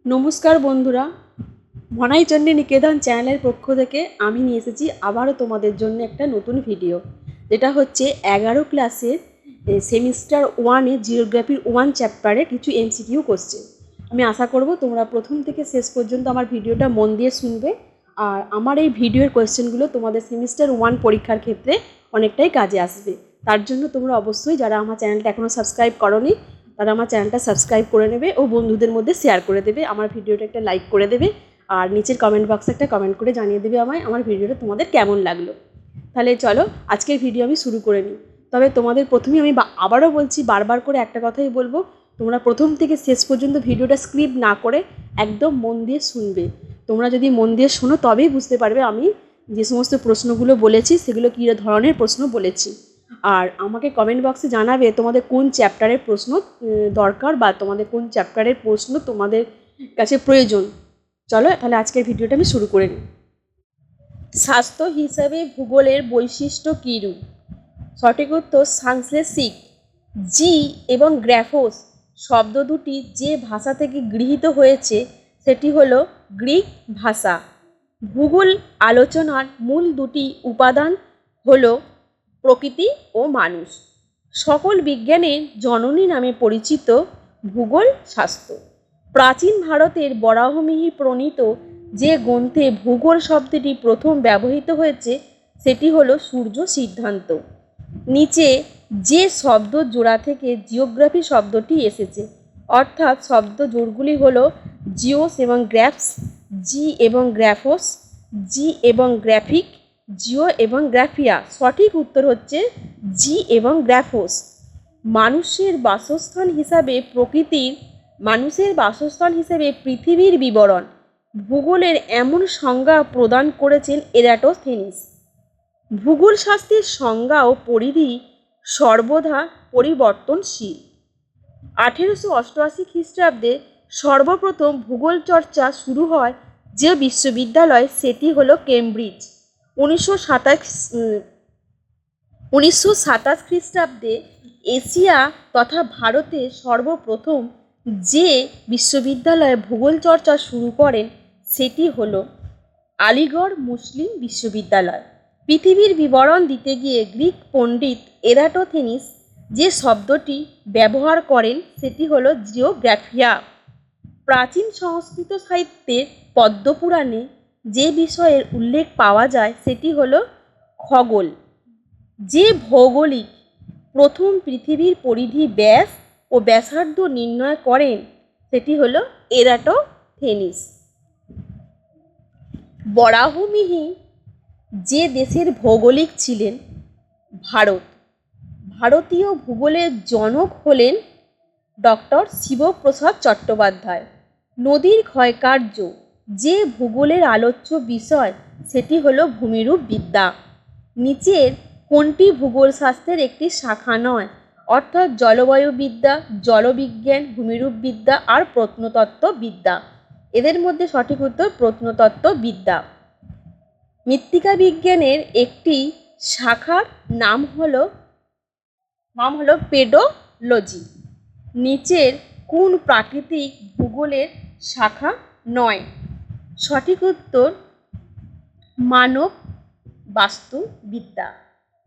নমস্কার বন্ধুরা, ভনাই চণ্ডী নিকেতন চ্যানেলের পক্ষ থেকে আমি নিয়ে এসেছি আবারও তোমাদের জন্য একটা নতুন ভিডিও, যেটা হচ্ছে 11 ক্লাসের সেমিস্টার 1-এ জিওগ্রাফির 1 চ্যাপ্টারে কিছু এমসিকিউ কোশ্চেন। আমি আশা করব তোমরা প্রথম থেকে শেষ পর্যন্ত আমার ভিডিওটা মন দিয়ে শুনবে, আর আমার এই ভিডিওর কোশ্চেনগুলো তোমাদের সেমিস্টার 1 পরীক্ষার ক্ষেত্রে অনেকটাই কাজে আসবে। তার জন্য তোমরা অবশ্যই যারা আমার চ্যানেলটা এখনও সাবস্ক্রাইব করোনি তারা আমার চ্যানেলটা সাবস্ক্রাইব করে নেবে ও বন্ধুদের মধ্যে শেয়ার করে দেবে, আমার ভিডিওটা একটা লাইক করে দেবে, আর নিচের কমেন্ট বক্সে একটা কমেন্ট করে জানিয়ে দেবে আমায় আমার ভিডিওটা তোমাদের কেমন লাগলো। তাহলে চলো আজকের ভিডিও আমি শুরু করে নিই। তবে তোমাদের প্রথমেই আমি আবারও বলছি, বারবার করে একটা কথাই বলবো, তোমরা প্রথম থেকে শেষ পর্যন্ত ভিডিওটা স্ক্রিপ্ট না করে একদম মন দিয়ে শুনবে। তোমরা যদি মন দিয়ে শোনো তবেই বুঝতে পারবে আমি যে সমস্ত প্রশ্নগুলো বলেছি সেগুলো কী ধরনের প্রশ্ন বলেছি। আর আমাকে কমেন্ট বক্সে জানাবে তোমাদের কোন চ্যাপ্টারের প্রশ্ন দরকার বা তোমাদের কোন চ্যাপ্টারের প্রশ্ন তোমাদের কাছে প্রয়োজন। চলো তাহলে আজকের ভিডিওটা আমি শুরু করে নিই। স্বাস্থ্য হিসাবে ভূগোলের বৈশিষ্ট্য কীরূপ? সঠিক উত্তর সাংশ্লেষিক। জি এবং গ্রাফোস শব্দ দুটি যে ভাষা থেকে গৃহীত হয়েছে সেটি হলো গ্রিক ভাষা। ভূগোল আলোচনার মূল দুটি উপাদান হলো প্রকৃতি ও মানুষ। সকল বিজ্ঞানের জননী নামে পরিচিত ভূগোল শাস্ত্র। প্রাচীন ভারতের বরাহমিহি প্রণীত যে গ্রন্থে ভূগোল শব্দটি প্রথম ব্যবহৃত হয়েছে সেটি হলো সূর্য সিদ্ধান্ত। নিচে যে শব্দ জোড়া থেকে জিওগ্রাফি শব্দটি এসেছে, অর্থাৎ শব্দ জোড়গুলি হলো জিওস এবং গ্রাফস, জি এবং গ্রাফোস, জি এবং গ্রাফিক, জিও এবং গ্রাফিয়া। সঠিক উত্তর হচ্ছে জি এবং গ্রাফোস। মানুষের বাসস্থান হিসাবে পৃথিবীর বিবরণ ভূগোলের এমন সংজ্ঞা প্রদান করেছেন এরাটোথেনিস। ভূগোল শাস্ত্রের সংজ্ঞা ও পরিধি সর্বদা পরিবর্তনশীল। 1888 খ্রিস্টাব্দে সর্বপ্রথম ভূগোল চর্চা শুরু হয় যে বিশ্ববিদ্যালয় সেটি হলো কেমব্রিজ। 1927 খ্রিস্টাব্দে এশিয়া তথা ভারতে সর্বপ্রথম যে বিশ্ববিদ্যালয়ে ভূগোল চর্চা শুরু করেন সেটি হলো আলিগড় মুসলিম বিশ্ববিদ্যালয়। পৃথিবীর বিবরণ দিতে গিয়ে গ্রিক পণ্ডিত এরাটোথেনিস যে শব্দটি ব্যবহার করেন সেটি হলো জিওগ্রাফিয়া। প্রাচীন সংস্কৃত সাহিত্যের পদ্মপুরাণে যে বিষয়ের উল্লেখ পাওয়া যায় সেটি হলো খগোল। যে ভৌগোলিক প্রথম পৃথিবীর পরিধি, ব্যাস ও ব্যাসার্ধ নির্ণয় করেন সেটি হলো এরাটোথেনিস। বরাহমিহি যে দেশের ভৌগোলিক ছিলেন ভারত। ভারতীয় ভূগোলের জনক হলেন ডক্টর শিবপ্রসাদ চট্টোপাধ্যায়। নদীর ক্ষয়কার্য যে ভূগোলের আলোচ্য বিষয় সেটি হলো ভূমিরূপ বিদ্যা। নিচের কোনটি ভূগোল শাস্ত্রের একটি শাখা নয়? অর্থাৎ জলবায়ুবিদ্যা, জলবিজ্ঞান, ভূমিরূপবিদ্যা আর প্রত্নতত্ত্ববিদ্যা। এদের মধ্যে সঠিক উত্তর প্রত্নতত্ত্ববিদ্যা। মৃত্তিকা বিজ্ঞানের একটি শাখার নাম হলো পেডোলজি। নিচের কোন প্রাকৃতিক ভূগোলের শাখা নয়? সঠিক উত্তর মানব বাস্তুবিদ্যা।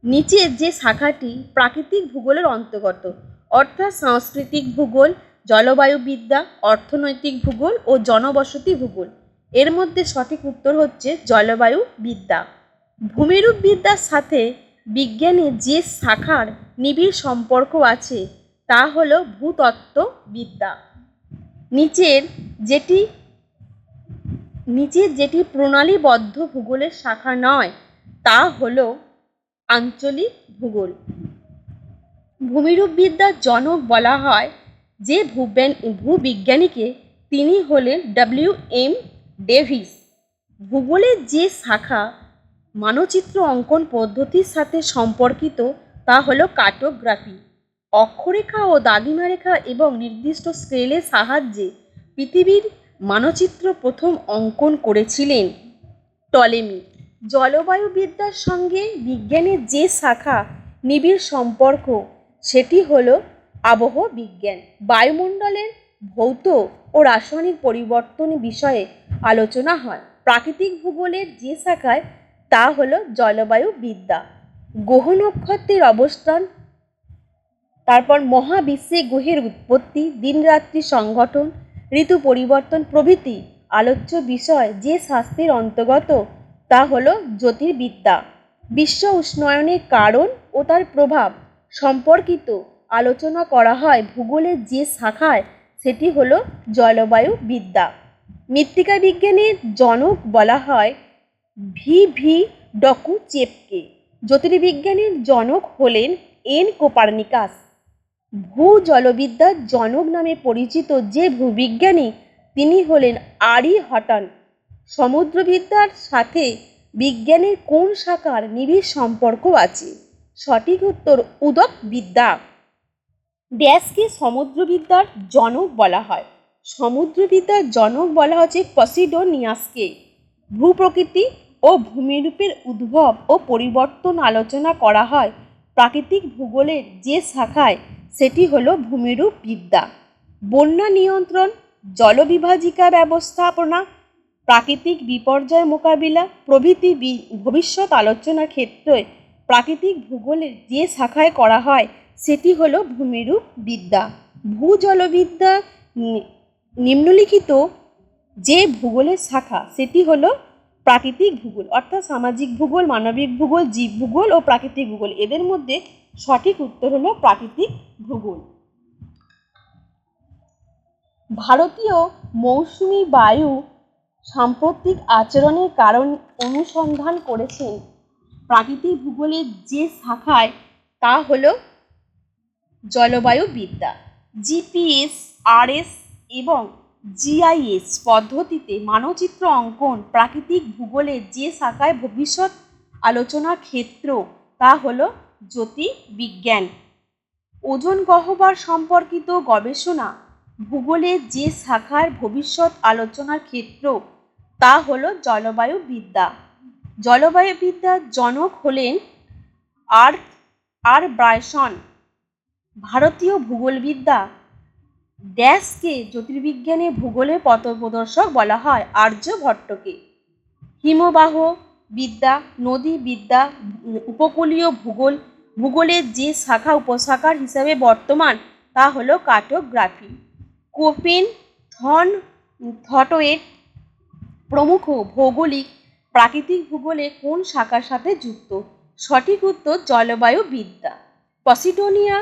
নিচের যে শাখাটি প্রাকৃতিক ভূগোলের অন্তর্গত, অর্থাৎ সাংস্কৃতিক ভূগোল, জলবায়ুবিদ্যা, অর্থনৈতিক ভূগোল ও জনবসতি ভূগোল, এর মধ্যে সঠিক উত্তর হচ্ছে জলবায়ুবিদ্যা। ভূমিরূপবিদ্যার সাথে বিজ্ঞানের যে শাখার নিবিড় সম্পর্ক আছে তা হলো ভূতত্ত্ববিদ্যা। নিচের যেটি প্রণালীবদ্ধ ভূগোলের শাখা নয় তা হলো আঞ্চলিক ভূগোল। ভূমিরূপবিদ্যার জনক বলা হয় যে ভূবিজ্ঞানীকে তিনি হলেন WM ডেভিস। ভূগোলের যে শাখা মানচিত্র অঙ্কন পদ্ধতির সাথে সম্পর্কিত তা হলো কার্টোগ্রাফি। অক্ষরেখা ও দাগিমা রেখা এবং নির্দিষ্ট স্কেলের সাহায্যে পৃথিবীর মানচিত্র প্রথম অঙ্কন করেছিলেন টলেমি। জলবায়ুবিদ্যার সঙ্গে বিজ্ঞানের যে শাখা নিবিড় সম্পর্ক সেটি হলো আবহবিজ্ঞান। বায়ুমণ্ডলের ভৌত ও রাসায়নিক পরিবর্তন বিষয়ে আলোচনা হয়। প্রাকৃতিক ভূগোলের যে শাখায় তা হলো জলবায়ু বিদ্যা। গ্রহ নক্ষত্রের অবস্থান, তারপর মহাবিশ্বে গ্রহের উৎপত্তি, দিনরাত্রি সংগঠন, ঋতু পরিবর্তন প্রভৃতি আলোচ্য বিষয় যে শাস্ত্রের অন্তর্গত তা হলো জ্যোতির্বিদ্যা। বিশ্ব উষ্ণায়নের কারণ ও তার প্রভাব সম্পর্কিত আলোচনা করা হয় ভূগোলের যে শাখায়, সেটি হলো জলবায়ু বিদ্যা। মৃত্তিকা বিজ্ঞানের জনক বলা হয় ভি ডকুচেভকে। জ্যোতির্বিজ্ঞানের জনক হলেন এন কোপার্নিকাস। ভূজলবিদ্যার জনক নামে পরিচিত যে ভূবিজ্ঞানী, তিনি হলেন আরিহটন। সমুদ্রবিদ্যার সাথে বিজ্ঞানের কোন শাখার নিবিড় সম্পর্ক আছে? সঠিক উত্তর উদক বিদ্যা। ড্যাশকে সমুদ্রবিদ্যার জনক বলা হয়? সমুদ্রবিদ্যার জনক বলা হচ্ছে পসিডোনিয়াসকে। ভূপ্রকৃতি ও ভূমিরূপের উদ্ভব ও পরিবর্তন আলোচনা করা হয় প্রাকৃতিক ভূগোলের যে শাখায়, সেটি হলো ভূমিরূপ বিদ্যা। বন্যা নিয়ন্ত্রণ, জলবিভাজিকা ব্যবস্থাপনা, প্রাকৃতিক বিপর্যয় মোকাবিলা প্রভৃতি ভবিষ্যৎ আলোচনার ক্ষেত্রে প্রাকৃতিক ভূগোলের যে শাখায় করা হয়, সেটি হলো ভূমিরূপ বিদ্যা। ভূজলবিদ্যা নিম্নলিখিত যে ভূগোলের শাখা, সেটি হলো প্রাকৃতিক ভূগোল, অর্থাৎ সামাজিক ভূগোল, মানবিক ভূগোল, জীব ভূগোল ও প্রাকৃতিক ভূগোল। এদের মধ্যে সঠিক উত্তর হলো প্রাকৃতিক ভূগোল। ভারতীয় মৌসুমি বায়ু সাম্প্রতিক আচরণের কারণ অনুসন্ধান করেছেন প্রাকৃতিক ভূগোলের যে শাখায়, তা হলো জলবায়ু বিদ্যা। জিপিএস, আরএস এবং জিআইএস পদ্ধতিতে মানচিত্র অঙ্কন প্রাকৃতিক ভূগোলের যে শাখায় ভবিষ্যৎ আলোচনার ক্ষেত্র, তা হলো জ্যোতির্বিজ্ঞান। ওজোন গহ্বর সম্পর্কিত গবেষণা ভূগোলের যে শাখার ভবিষ্যৎ আলোচনার ক্ষেত্র, তা হলো জলবায়ু বিদ্যা। জলবায়ু বিদ্যার জনক হলেন আর ব্রায়সন। ভারতীয় ভূগোলবিদ্যা ড্যাশকে জ্যোতির্বিজ্ঞানের ভূগোলের পথপ্রদর্শক বলা হয়? আর্যভট্টকে। হিমবাহ বিদ্যা, নদী বিদ্যা, উপকূলীয় ভূগোল ভূগোলের যে শাখা উপশাখার হিসাবে বর্তমান, তা হলো কার্টোগ্রাফি। কোপেন, থটওয়েট প্রমুখ ভৌগোলিক প্রাকৃতিক ভূগোলে কোন শাখার সাথে যুক্ত? সঠিক উত্তর জলবায়ু বিদ্যা। পসিডোনিয়া,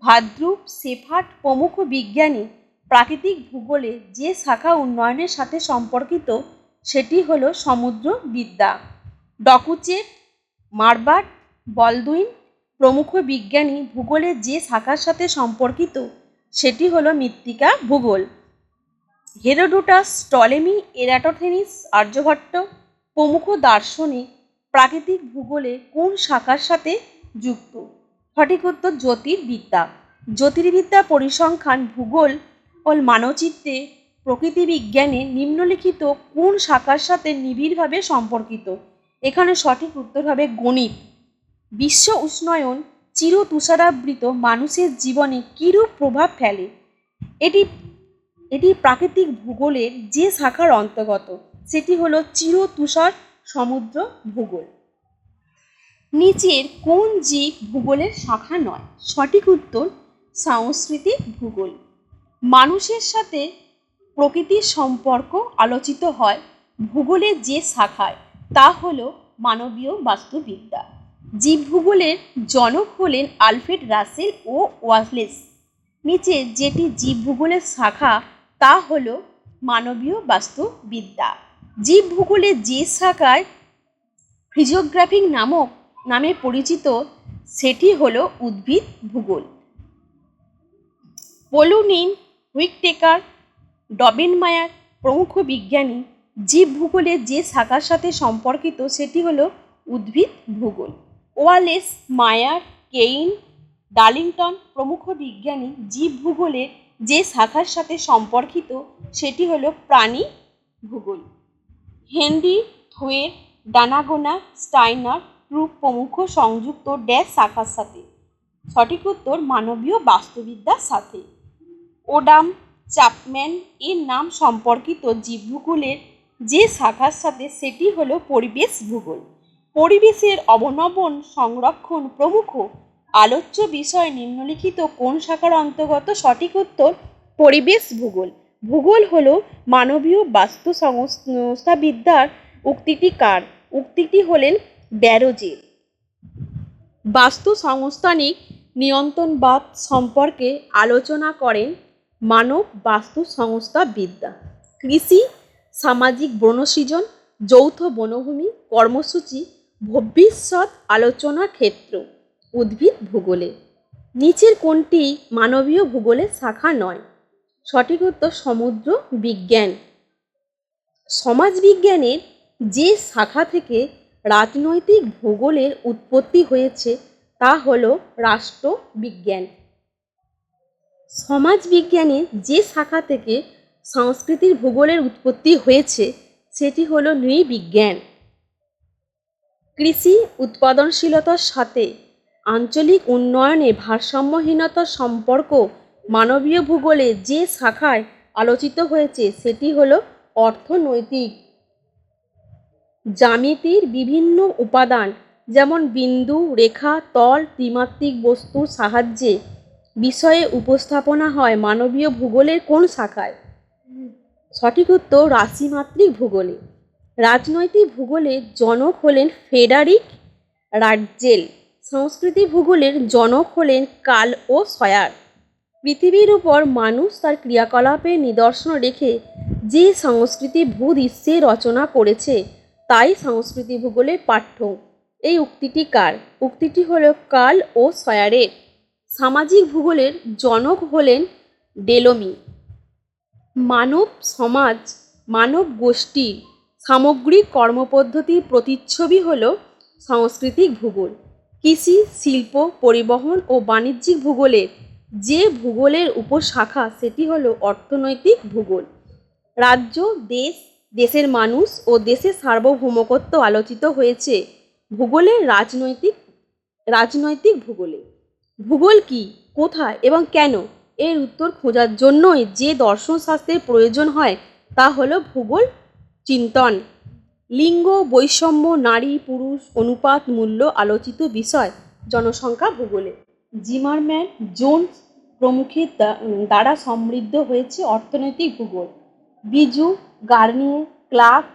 ভাদ্রুপ, শেফার্ড প্রমুখ বিজ্ঞানী প্রাকৃতিক ভূগোলে যে শাখা উন্নয়নের সাথে সম্পর্কিত, সেটি হলো সমুদ্র বিদ্যা। ডকুচেভ, মারবার্ট, বলদুইন প্রমুখ বিজ্ঞানী ভূগোলের যে শাখার সাথে সম্পর্কিত, সেটি হলো মৃত্তিকা ভূগোল। হেরোডোটাস, টলেমি, এরাটোথেনিস, আর্যভট্ট প্রমুখ দার্শনিক প্রাকৃতিক ভূগোলে কোন শাখার সাথে যুক্ত? সঠিক উত্তর জ্যোতির্বিদ্যা। জ্যোতির্বিদ্যা, পরিসংখ্যান, ভূগোল ও মানচিত্রে প্রকৃতি বিজ্ঞানে নিম্নলিখিত কোন শাখার সাথে নিবিড়ভাবে সম্পর্কিত? এখানে সঠিক উত্তর হবে গণিত। বিশ্ব উষ্ণায়ন চির তুষারাবৃত মানুষের জীবনে কিরূপ প্রভাব ফেলে? এটি প্রাকৃতিক ভূগোলের যে শাখার অন্তর্গত, সেটি হলো চির তুষার সমুদ্র ভূগোল। নিচের কোন জীব ভূগোলের শাখা নয়? সঠিক উত্তর সাংস্কৃতিক ভূগোল। মানুষের সাথে প্রকৃতির সম্পর্ক আলোচিত হয় ভূগোলের যে শাখায়, তা হলো মানবীয় বাস্তুবিদ্যা। জীব ভূগোলের জনক হলেন আলফ্রেড রাসেল ও ওয়ালেস। নিচে যেটি জীব ভূগোলের শাখা, তা হলো মানবীয় বাস্তুবিদ্যা। জীব ভূগোলের যে শাখায় ফিজিওগ্রাফিক নামে পরিচিত, সেটি হলো উদ্ভিদ ভূগোল। পোলুনিন, হুইটেকার, ডবেনমায়ার প্রমুখ বিজ্ঞানী জীব ভূগোলের যে শাখার সাথে সম্পর্কিত, সেটি হলো উদ্ভিদ ভূগোল। ওয়ালেস, মায়ার, কেইন, ডার্লিংটন প্রমুখ বিজ্ঞানী জীব ভূগোলের যে শাখার সাথে সম্পর্কিত, সেটি হলো প্রাণী ভূগোল। হেনরি থোয়ের, ডানাগোনা, স্টাইনার, ক্রুপ প্রমুখ সংযুক্ত ড্যাশ শাখার সাথে? সঠিক উত্তর মানবীয় বাস্তুবিদ্যার সাথে। ওডাম, চ্যাপম্যান এর নাম সম্পর্কিত জীবভূগোলের যে শাখার সাথে, সেটি হলো পরিবেশ ভূগোল। পরিবেশের অবনমন, সংরক্ষণ প্রমুখ আলোচ্য বিষয় নিম্নলিখিত কোন শাখার অন্তর্গত? সঠিক উত্তর পরিবেশ ভূগোল। ভূগোল হলো মানবীয় বাস্তু সংস্থাবিদ্যার উক্তিটি কার? উক্তিটি হলেন ব্যারোজের। বাস্তু সংস্থানিক নিয়ন্ত্রণবাদ সম্পর্কে আলোচনা করেন মানব বাস্তু সংস্থাবিদ্যা। কৃষি, সামাজিক বনসৃজন, যৌথ বনভূমি কর্মসূচি, ভবিষ্যৎ আলোচনা ক্ষেত্র, উদ্ভিদ ভূগোলে। নিচের কোনটি মানবীয় ভূগোলের শাখা নয়? সঠিক উত্তর সমুদ্র বিজ্ঞান। সমাজবিজ্ঞানের যে শাখা থেকে রাজনৈতিক ভূগোলের উৎপত্তি হয়েছে তা হলো রাষ্ট্রবিজ্ঞান। সমাজবিজ্ঞানের যে শাখা থেকে সংস্কৃতির ভূগোলের উৎপত্তি হয়েছে সেটি হলো নৃবিজ্ঞান। কৃষি উৎপাদনশীলতার সাথে আঞ্চলিক উন্নয়নে ভারসাম্যহীনতার সম্পর্ক মানবীয় ভূগোলে যে শাখায় আলোচিত হয়েছে সেটি হলো অর্থনৈতিক। জ্যামিতির বিভিন্ন উপাদান যেমন বিন্দু, রেখা, তল, ত্রিমাত্রিক বস্তুর সাহায্যে বিষয়ে উপস্থাপনা হয় মানবীয় ভূগোলের কোন শাখায়? সঠিক উত্তর রাশিমাত্রিক ভূগোলে। রাজনৈতিক ভূগোলের জনক হলেন ফ্রেডারিক রাটজেল। সংস্কৃতি ভূগোলের জনক হলেন কার্ল ও সয়ার। পৃথিবীর উপর মানুষ তার ক্রিয়াকলাপের নিদর্শন রেখে যে সংস্কৃতি ভূদৃশ্যে রচনা করেছে তাই সংস্কৃতি ভূগোলের পাঠ্য। এই উক্তিটি কার? উক্তিটি হলো কার্ল ও সয়ারের। সামাজিক ভূগোলের জনক হলেন ডেলমি। মানব সমাজ, মানব গোষ্ঠীর সামগ্রিক কর্মপদ্ধতির প্রতিচ্ছবি হল সাংস্কৃতিক ভূগোল। কৃষি, শিল্প, পরিবহন ও বাণিজ্যিক ভূগোলের যে ভূগোলের উপশাখা সেটি হলো অর্থনৈতিক ভূগোল। রাজ্য, দেশ, দেশের মানুষ ও দেশের সার্বভৌমত্ব আলোচিত হয়েছে ভূগোলের রাজনৈতিক ভূগোলে। ভূগোল কি, কোথায় এবং কেন এর উত্তর খোঁজার জন্যই যে দর্শনশাস্ত্রের প্রয়োজন হয় তা হলো ভূগোল চিন্তন। লিঙ্গ বৈষম্য, নারী পুরুষ অনুপাত মূল্য আলোচিত বিষয় জনসংখ্যা ভূগোলে। জিমারম্যান, জোন্স প্রমুখের দ্বারা সমৃদ্ধ হয়েছে অর্থনৈতিক ভূগোল। বিজু, গার্নিয়ে, ক্লার্ক,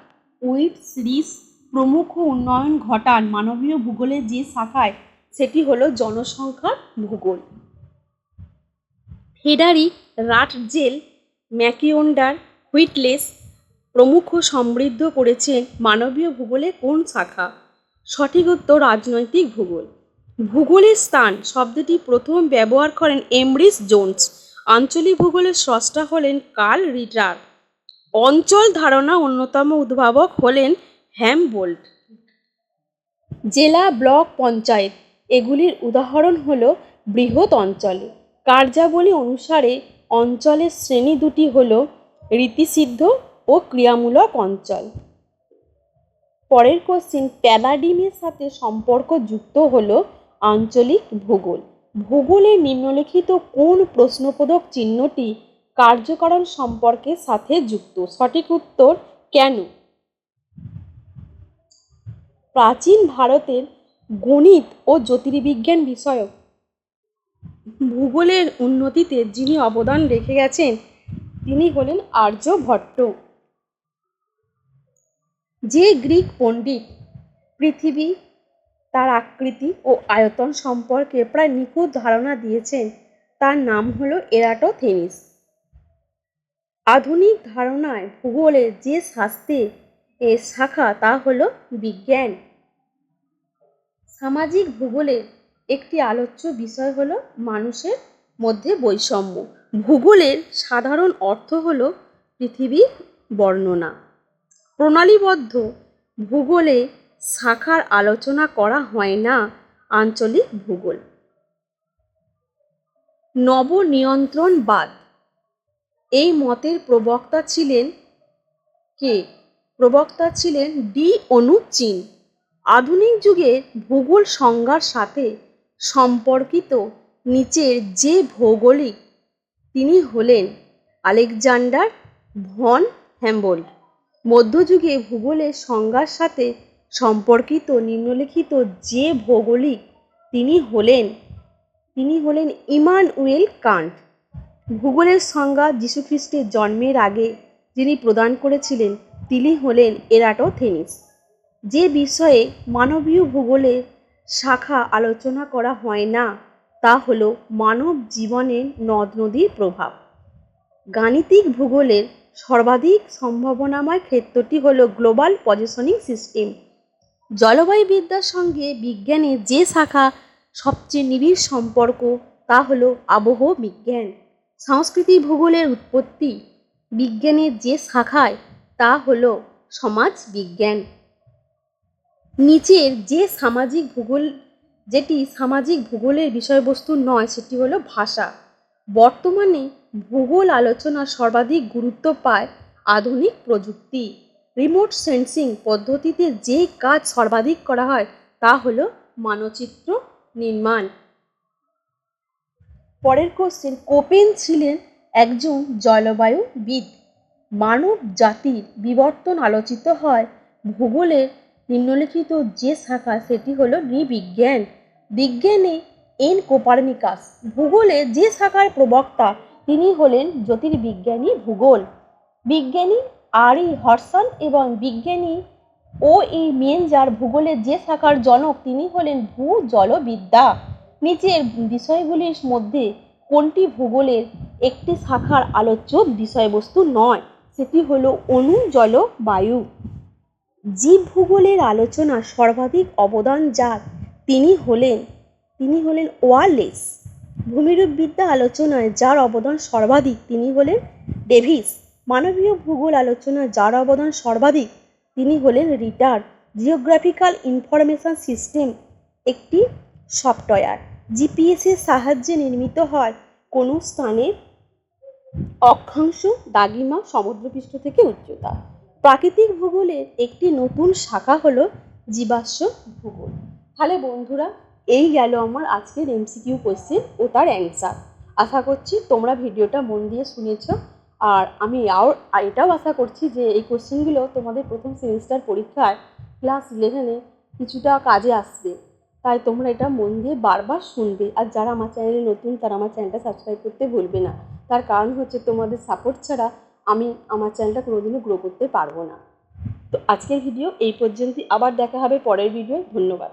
উইটস, রিস প্রমুখ উন্নয়ন ঘটান মানবীয় ভূগোলের যে শাখায় সেটি হলো জনসংখ্যার ভূগোল। ফ্রেডারিক রাটজেল, ম্যাকিওন্ডার, হুইটলেস প্রমুখ সমৃদ্ধ করেছেন মানবীয় ভূগোলের কোন শাখা? সঠিক উত্তর রাজনৈতিক ভূগোল। ভূগোলের স্থান শব্দটি প্রথম ব্যবহার করেন এমব্রিজ জোন্স। আঞ্চলিক ভূগোলের স্রষ্টা হলেন কার্ল রিটার। অঞ্চল ধারণা অন্যতম উদ্ভাবক হলেন হ্যামবোল্ট। জেলা, ব্লক, পঞ্চায়েত এগুলির উদাহরণ হলো বৃহৎ অঞ্চলে। কার্যাবলী অনুসারে অঞ্চলের শ্রেণী দুটি হলো রীতিসিদ্ধ ও ক্রিয়ামূলক অঞ্চল। পরের কোশ্চিন, প্যালাডিনের সাথে সম্পর্কযুক্ত হলো আঞ্চলিক ভূগোল। ভূগোলের নিম্নলিখিত কোন প্রশ্নবোধক চিহ্নটি কার্যকারণ সম্পর্কের সাথে যুক্ত? সঠিক উত্তর কেন। প্রাচীন ভারতের গণিত ও জ্যোতির্বিজ্ঞান বিষয়ক ভূগোলের উন্নতিতে যিনি অবদান রেখে গেছেন তিনি হলেন আর্যভট্ট। যে গ্রিক পণ্ডিত পৃথিবী, তার আকৃতি ও আয়তন সম্পর্কে প্রায় নিখুঁত ধারণা দিয়েছেন তার নাম হলো এরাটোথেনিস। আধুনিক ধারণায় ভূগোলের যে শাস্ত্রের শাখা তা হলো বিজ্ঞান। সামাজিক ভূগোলের একটি আলোচ্য বিষয় হলো মানুষের মধ্যে বৈষম্য। ভূগোলের সাধারণ অর্থ হলো পৃথিবীর বর্ণনা। প্রণালীবদ্ধ ভূগোলে শাখার আলোচনা করা হয় না আঞ্চলিক ভূগোল। নবনিয়ন্ত্রণবাদ এই মতের প্রবক্তা ছিলেন কে? প্রবক্তা ছিলেন ডি অনুচিন। আধুনিক যুগের ভূগোল সংজ্ঞার সাথে সম্পর্কিত নিচের যে ভৌগোলিক তিনি হলেন আলেকজান্ডার ভন হ্যাম্বোল্ড। মধ্যযুগে ভূগোলের সংজ্ঞার সাথে সম্পর্কিত নিম্নলিখিত যে ভৌগোলিক তিনি হলেন ইমানুয়েল কান্ট। ভূগোলের সংজ্ঞা যীশুখ্রিস্টের জন্মের আগে যিনি প্রদান করেছিলেন তিনি হলেন এরাটোথেনিস। যে বিষয়ে মানবীয় ভূগোলের শাখা আলোচনা করা হয় না তা হল মানব জীবনের নদ নদীর প্রভাব। গাণিতিক ভূগোলের সর্বাধিক সম্ভাবনাময় ক্ষেত্রটি হল গ্লোবাল পজিশনিং সিস্টেম। জলবায়ুবিদ্যার সঙ্গে বিজ্ঞানের যে শাখা সবচেয়ে নিবিড় সম্পর্ক তা হল আবহাওয়া বিজ্ঞান। সাংস্কৃতিক ভূগোলের উৎপত্তি বিজ্ঞানের যে শাখায় তা হল সমাজ বিজ্ঞান। নিচের যেটি সামাজিক ভূগোলের বিষয়বস্তু নয় সেটি হলো ভাষা। বর্তমানে ভূগোল আলোচনা সর্বাধিক গুরুত্ব পায় আধুনিক প্রযুক্তি। রিমোট সেন্সিং পদ্ধতিতে যে কাজ সর্বাধিক করা হয় তা হলো মানচিত্র নির্মাণ। পরের কোশ্চেন, কোপেন ছিলেন একজন জলবায়ুবিদ। মানব জাতির বিবর্তন আলোচিত হয় ভূগোলের নিম্নলিখিত যে শাখা সেটি হলো নৃবিজ্ঞান। বিজ্ঞানে এন কোপার্নিকাস। ভূগোলে যে শাখার প্রবক্তা তিনি হলেন জ্যোতির্বিজ্ঞানী ভূগোল। বিজ্ঞানী আর.ই. হডসন এবং বিজ্ঞানী ও.ই. মেঞ্জার। ভূগোলের যে শাখার জনক তিনি হলেন ভূজলবিদ্যা। নিচের বিষয়গুলির মধ্যে কোনটি ভূগোলের একটি শাখার আলোচ্য বিষয়বস্তু নয়? সেটি হলো অণু, জল, বায়ু। জীব ভূগোলের আলোচনা সর্বাধিক অবদান যার তিনি হলেন ওয়ালেস। ভূমিরূপবিদ্যা আলোচনায় যার অবদান সর্বাধিক তিনি হলেন ডেভিস। মানবীয় ভূগোল আলোচনায় যার অবদান সর্বাধিক তিনি হলেন রিটার। জিওগ্রাফিক্যাল ইনফরমেশন সিস্টেম একটি সফটওয়্যার। জিপিএসের সাহায্যে নির্মিত হয় কোনো স্থানের অক্ষাংশ, দ্রাঘিমা, সমুদ্রপৃষ্ঠ থেকে উচ্চতা। প্রাকৃতিক ভূগোলের একটি নতুন শাখা হলো জীবাশ্ম ভূগোল। তাহলে বন্ধুরা, এই গেল আমার আজকের এমসিকিউ কোশ্চেন ও তার অ্যান্সার। আশা করছি তোমরা ভিডিওটা মন দিয়ে শুনেছ, আর আমি এটাও আশা করছি যে এই কোশ্চেনগুলো তোমাদের প্রথম সেমিস্টার পরীক্ষায় ক্লাস 11-এ কিছুটা কাজে আসবে। তাই তোমরা এটা মন দিয়ে বারবার শুনবে। আর যারা আমার চ্যানেলে নতুন তারা আমার চ্যানেলটা সাবস্ক্রাইব করতে ভুলবে না। তার কারণ হচ্ছে তোমাদের সাপোর্ট ছাড়া আমি আমার চ্যানেলটা কোনোদিনও গ্রো করতে পারবো না। তো আজকের ভিডিও এই পর্যন্তই। আবার দেখা হবে পরের ভিডিও। ধন্যবাদ।